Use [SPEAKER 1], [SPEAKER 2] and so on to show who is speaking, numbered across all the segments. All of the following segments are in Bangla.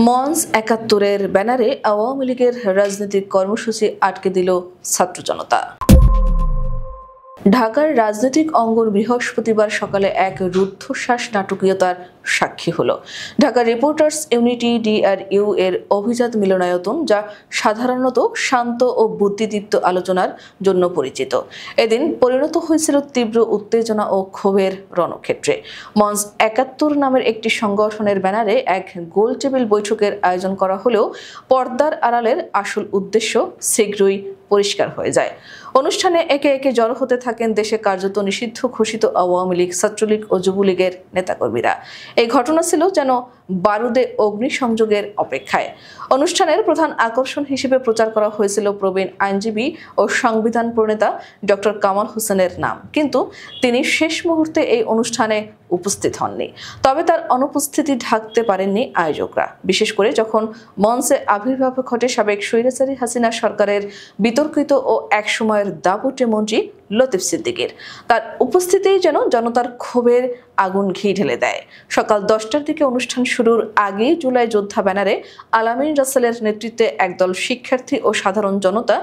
[SPEAKER 1] মঞ্চ ৭১-এর ব্যানারে আওয়ামী লীগের রাজনৈতিক কর্মসূচি আটকে দিল ছাত্র জনতা। ঢাকার রাজনৈতিক অঙ্গন বৃহস্পতিবার সকালে এক রুদ্ধশ্বাস নাটকীয়তার সাক্ষী হলো। ঢাকা রিপোর্টার্স ইউনিটি DRU এর অভিজাত মিলনায়তন, যা সাধারণত শান্ত ও বুদ্ধিদীপ্ত আলোচনার জন্য পরিচিত, এদিন পরিণত হয়েছিল তীব্র উত্তেজনা ও ক্ষোভের রণক্ষেত্রে। মঞ্চ ৭১ নামের একটি সংগঠনের ব্যানারে এক গোল টেবিল বৈঠকের আয়োজন করা হলেও পর্দার আড়ালের আসল উদ্দেশ্য শীঘ্রই পরিষ্কার হয়ে যায়। অনুষ্ঠানে একে একে জড়ো হতে থাকেন দেশে কার্যত নিষিদ্ধ ঘোষিত আওয়ামী লীগ, ছাত্রলীগ ও যুবলীগের নেতাকর্মীরা। এই ঘটনা ছিল যেন বারুদে অগ্নিসংযোগের অপেক্ষায়। অনুষ্ঠানের প্রধান আকর্ষণ হিসেবে প্রচার করা হয়েছিল প্রবীণ আইনজীবী ও সংবিধান প্রণেতা ডক্টর কামাল হোসেনের নাম, কিন্তু তিনি শেষ মুহূর্তে এই অনুষ্ঠানে উপস্থিত হননি। তবে তার অনুপস্থিতি ঢাকতে পারেননি আয়োজকরা, বিশেষ করে যখন মঞ্চে আবির্ভাব ঘটে সাবেক স্বৈরাচারী হাসিনা সরকারের বিতর্কিত ও একসময়ের দাপুটে মন্ত্রী লতিফ সিদ্দিকীর। তার উপস্থিতিই যেন জনতার ক্ষোভের আগুন ঘি ঢেলে দেয়। সকাল 10টার দিকে অনুষ্ঠান শুরুর আগেই জুলাই যোদ্ধা ব্যানারে আলামিন রাসেলের নেতৃত্বে একদল শিক্ষার্থী ও সাধারণ জনতা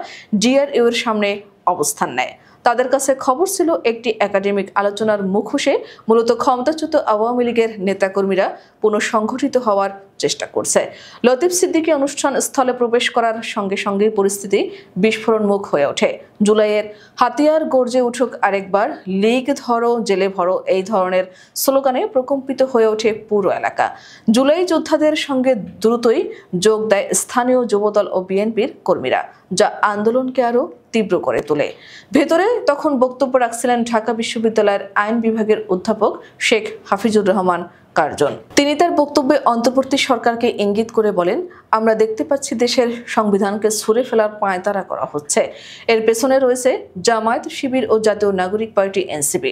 [SPEAKER 1] DRU এর সামনে অবস্থান নেয়। তাদের কাছে খবর ছিল একটি একাডেমিক আলোচনার মুখোশে মূলত ক্ষমতাচ্যুত আওয়ামী লীগের নেতাকর্মীরা পুনঃসংগঠিত হওয়ার চেষ্টা করছে। লতিফ সিদ্দিকী অনুষ্ঠান স্থলে প্রবেশ করার সঙ্গে সঙ্গে পরিস্থিতি বিস্ফোরণমুখ হয়ে ওঠে। জুলাইয়ের হাতিয়ার গর্জে উঠুক আরেকবার, লীগ ধরো জেলে ভরো, এই ধরনের স্লোগানে প্রকম্পিত হয়ে ওঠে পুরো এলাকা। জুলাই যোদ্ধাদের সঙ্গে দ্রুতই যোগ দেয় স্থানীয় যুবদল ও বিএনপির কর্মীরা, যা আন্দোলনকে আরো তীব্র করে তোলে। ভেতরে তখন বক্তব্য রাখছিলেন ঢাকা বিশ্ববিদ্যালয়ের আইন বিভাগের অধ্যাপক শেখ হাফিজুর রহমান কার্জন। তিনি তার বক্তব্যে অন্তর্বর্তী সরকারকে ইঙ্গিত করে বলেন, আমরা দেখতে পাচ্ছি দেশের সংবিধানকে ছুঁড়ে ফেলার পায়তারা করা হচ্ছে। এর পেছনে রয়েছে জামায়াত, শিবির ও জাতীয় নাগরিক পার্টি NCP।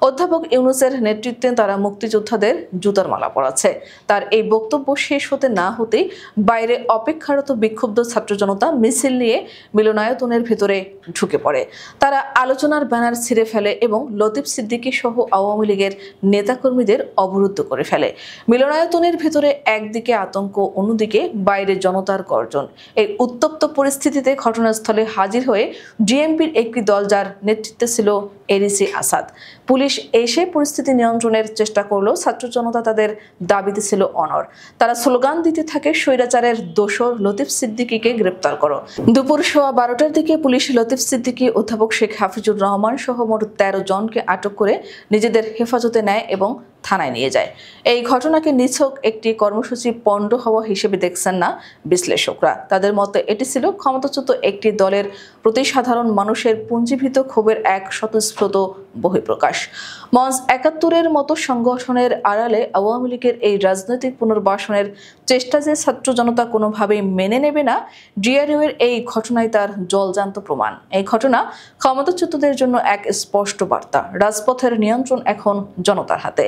[SPEAKER 1] অধ্যাপক ইউনূসের নেতৃত্বে তারা মুক্তিযোদ্ধাদের জুতার মালা পরাচ্ছে। তার এই বক্তব্য শেষ হতে না হতেই বাইরে অপেক্ষারত বিক্ষুব্ধ ছাত্র জনতা মিছিল নিয়ে মিলনায়তনের ভেতরে ঢুকে পড়ে। তারা আলোচনার ব্যানার ছিঁড়ে ফেলে এবং লতিফ সিদ্দিকী সহ আওয়ামী লীগের নেতাকর্মীদের অবরুদ্ধ করে ফেলে। মিলনায়তনের ভেতরে একদিকে আতঙ্ক, অন্যদিকে বাইরে জনতার গর্জন। এই উত্তপ্ত পরিস্থিতিতে ঘটনাস্থলে হাজির হয়ে ডিএমপির একটি দল, যার নেতৃত্বে ছিল ADC আসাদ। পুলিশ এসে পরিস্থিতি নিয়ন্ত্রণের চেষ্টা করলেও ছাত্র জনতা তাদের দাবিতে ছিল অনড়। তারা স্লোগান দিতে থাকে, স্বৈরাচারের দোসর লতিফ সিদ্দিকীকে গ্রেপ্তার করো। দুপুর 12টার দিকে পুলিশ লতিফ সিদ্দিকী, অধ্যাপক শেখ হাফিজুর রহমান সহ মোট 13 জনকে আটক করে নিজেদের হেফাজতে নেয় এবং থানায় নিয়ে যায়। এই ঘটনাকে নিছক একটি কর্মসূচি পণ্ড হওয়া হিসেবে দেখছেন না বিশ্লেষকরা। তাদের মতে এটি ছিল ক্ষমতাচ্যুত একটি দলের প্রতি সাধারণ মানুষের পুঞ্জীভূত ক্ষোভের এক স্বতঃস্ফূর্ত বহিঃপ্রকাশ। মঞ্চ ৭১-এর মতো সংগঠনের আড়ালে আওয়ামী লীগের এই রাজনৈতিক পুনর্বাসনের চেষ্টা যে ছাত্র জনতা কোনোভাবেই মেনে নেবে না, DRU এর এই ঘটনায় তার জলজান্ত প্রমাণ। এই ঘটনা ক্ষমতাচ্যুতদের জন্য এক স্পষ্ট বার্তা, রাজপথের নিয়ন্ত্রণ এখন জনতার হাতে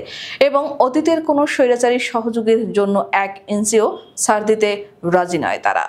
[SPEAKER 1] এবং অতীতের কোনো স্বৈরাচারী সহযোগীর জন্য 1 ইঞ্চিও ছাড় দিতে রাজি নয় তারা।